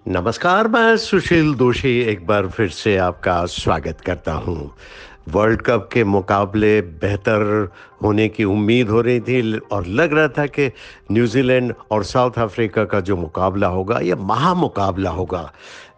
नमस्कार, मैं सुशील दोषी एक बार फिर से आपका स्वागत करता हूँ। वर्ल्ड कप के मुकाबले बेहतर होने की उम्मीद हो रही थी और लग रहा था कि न्यूज़ीलैंड और साउथ अफ्रीका का जो मुकाबला होगा, ये महामुकाबला होगा।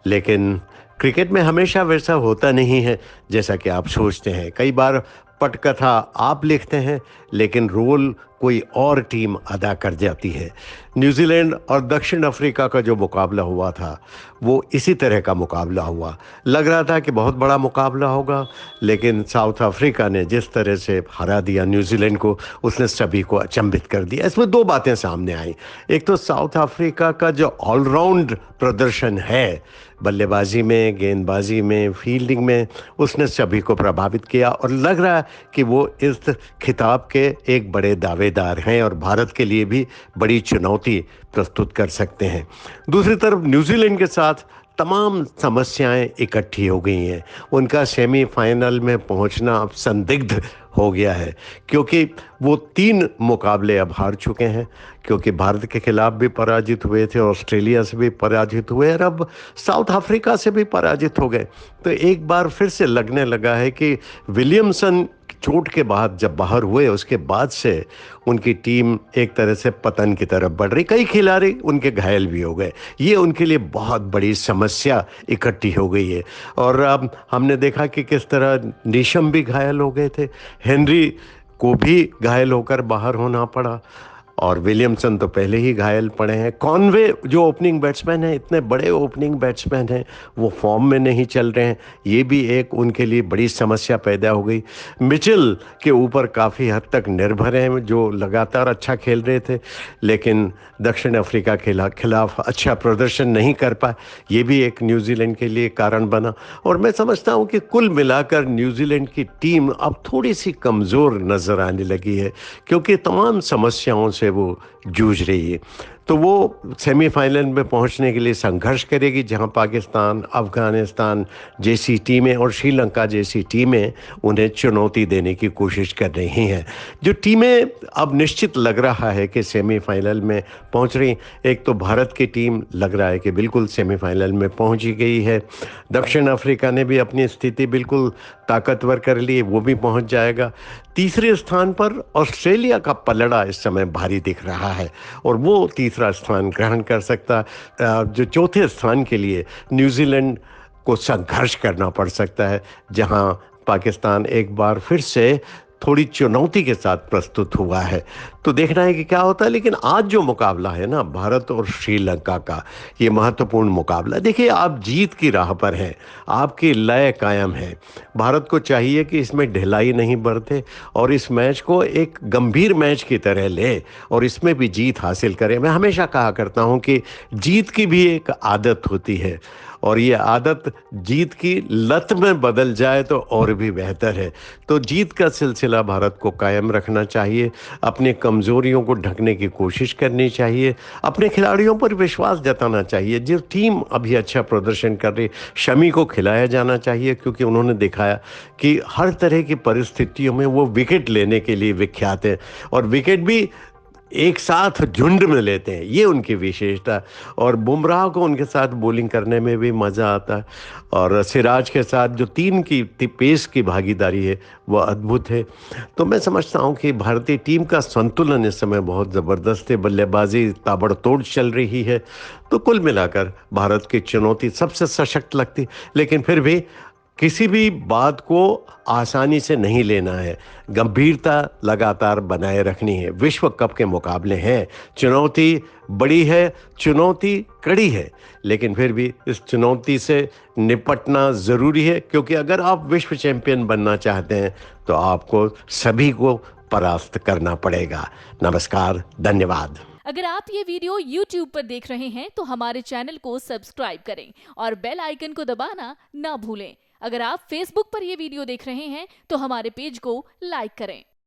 लेकिन क्रिकेट में हमेशा वैसा होता नहीं है, जैसा कि आप सोचते हैं। कई बार पटकथा आप लिखते हैं, लेकिन रोल कोई और टीम अदा कर जाती है। न्यूजीलैंड और दक्षिण अफ्रीका का जो मुकाबला हुआ था, वो इसी तरह का मुकाबला हुआ। लग रहा था कि बहुत बड़ा मुकाबला होगा, लेकिन साउथ अफ्रीका ने जिस तरह से हरा दिया न्यूजीलैंड को, उसने सभी को अचंभित कर दिया। इसमें दो बातें सामने आई। एक तो साउथ अफ्रीका का जो ऑलराउंड प्रदर्शन है, बल्लेबाजी में, गेंदबाजी में, फील्डिंग में, उसने सभी को प्रभावित किया और लग रहा है कि वो इस खिताब के एक बड़े दावेदार हैं और भारत के लिए भी बड़ी चुनौती प्रस्तुत कर सकते हैं। दूसरी तरफ न्यूजीलैंड के साथ तमाम समस्याएं इकट्ठी हो गई हैं। उनका सेमीफाइनल में पहुंचना अब संदिग्ध हो गया है, क्योंकि वो 3 मुकाबले अब हार चुके हैं, क्योंकि भारत के खिलाफ भी पराजित हुए थे, ऑस्ट्रेलिया से भी पराजित हुए और अब साउथ अफ्रीका से भी पराजित हो गए। तो एक बार फिर से लगने लगा है कि विलियमसन चोट के बाद जब बाहर हुए, उसके बाद से उनकी टीम एक तरह से पतन की तरफ बढ़ रही। कई खिलाड़ी उनके घायल भी हो गए। ये उनके लिए बहुत बड़ी समस्या इकट्ठी हो गई है। और अब हमने देखा कि किस तरह नीशम भी घायल हो गए थे, हेनरी को भी घायल होकर बाहर होना पड़ा और विलियमसन तो पहले ही घायल पड़े हैं। कॉनवे जो ओपनिंग बैट्समैन है, इतने बड़े ओपनिंग बैट्समैन हैं, वो फॉर्म में नहीं चल रहे हैं। ये भी एक उनके लिए बड़ी समस्या पैदा हो गई। मिचेल के ऊपर काफ़ी हद तक निर्भर हैं, जो लगातार अच्छा खेल रहे थे, लेकिन दक्षिण अफ्रीका के खिलाफ अच्छा प्रदर्शन नहीं कर पाए। ये भी एक न्यूजीलैंड के लिए कारण बना और मैं समझता हूँ कि कुल मिलाकर न्यूजीलैंड की टीम अब थोड़ी सी कमज़ोर नज़र आने लगी है, क्योंकि तमाम समस्याओं से वो जूझ रही है। तो वो सेमीफाइनल में पहुंचने के लिए संघर्ष करेगी, जहां पाकिस्तान, अफगानिस्तान जैसी टीमें और श्रीलंका जैसी टीमें उन्हें चुनौती देने की कोशिश कर रही हैं। जो टीमें अब निश्चित लग रहा है कि सेमीफाइनल में पहुंच रही, एक तो भारत की टीम लग रहा है कि बिल्कुल सेमीफाइनल में पहुंची गई है। दक्षिण अफ्रीका ने भी अपनी स्थिति बिल्कुल ताकतवर कर ली, वो भी पहुंच जाएगा। तीसरे स्थान पर ऑस्ट्रेलिया का पलड़ा इस समय भारी दिख रहा है और वो तीसरा स्थान ग्रहण कर सकता। जो चौथे स्थान के लिए न्यूजीलैंड को संघर्ष करना पड़ सकता है, जहां पाकिस्तान एक बार फिर से थोड़ी चुनौती के साथ प्रस्तुत हुआ है। तो देखना है कि क्या होता है। लेकिन आज जो मुकाबला है ना, भारत और श्रीलंका का, ये महत्वपूर्ण मुकाबला। देखिए, आप जीत की राह पर हैं, आपकी लय कायम है। भारत को चाहिए कि इसमें ढिलाई नहीं बरते और इस मैच को एक गंभीर मैच की तरह ले और इसमें भी जीत हासिल करें। मैं हमेशा कहा करता हूं कि जीत की भी एक आदत होती है और ये आदत जीत की लत में बदल जाए तो और भी बेहतर है। तो जीत का सिलसिला भारत को कायम रखना चाहिए, अपनी कमज़ोरियों को ढकने की कोशिश करनी चाहिए, अपने खिलाड़ियों पर विश्वास जताना चाहिए। जो टीम अभी अच्छा प्रदर्शन कर रही, शमी को खिलाया जाना चाहिए, क्योंकि उन्होंने दिखाया कि हर तरह की परिस्थितियों में वो विकेट लेने के लिए विख्यात है और विकेट भी एक साथ झुंड में लेते हैं, ये उनकी विशेषता। और बुमराह को उनके साथ बॉलिंग करने में भी मज़ा आता है और सिराज के साथ जो 3 की पेस की भागीदारी है, वो अद्भुत है। तो मैं समझता हूँ कि भारतीय टीम का संतुलन इस समय बहुत ज़बरदस्त है, बल्लेबाजी ताबड़तोड़ चल रही है। तो कुल मिलाकर भारत की चुनौती सबसे सशक्त लगती, लेकिन फिर भी किसी भी बात को आसानी से नहीं लेना है, गंभीरता लगातार बनाए रखनी है। विश्व कप के मुकाबले हैं, चुनौती बड़ी है, चुनौती कड़ी है, लेकिन फिर भी इस चुनौती से निपटना ज़रूरी है, क्योंकि अगर आप विश्व चैंपियन बनना चाहते हैं तो आपको सभी को परास्त करना पड़ेगा। नमस्कार, धन्यवाद। अगर आप ये वीडियो YouTube पर देख रहे हैं तो हमारे चैनल को सब्सक्राइब करें और बेल आइकन को दबाना ना भूलें। अगर आप Facebook पर ये वीडियो देख रहे हैं तो हमारे पेज को लाइक करें।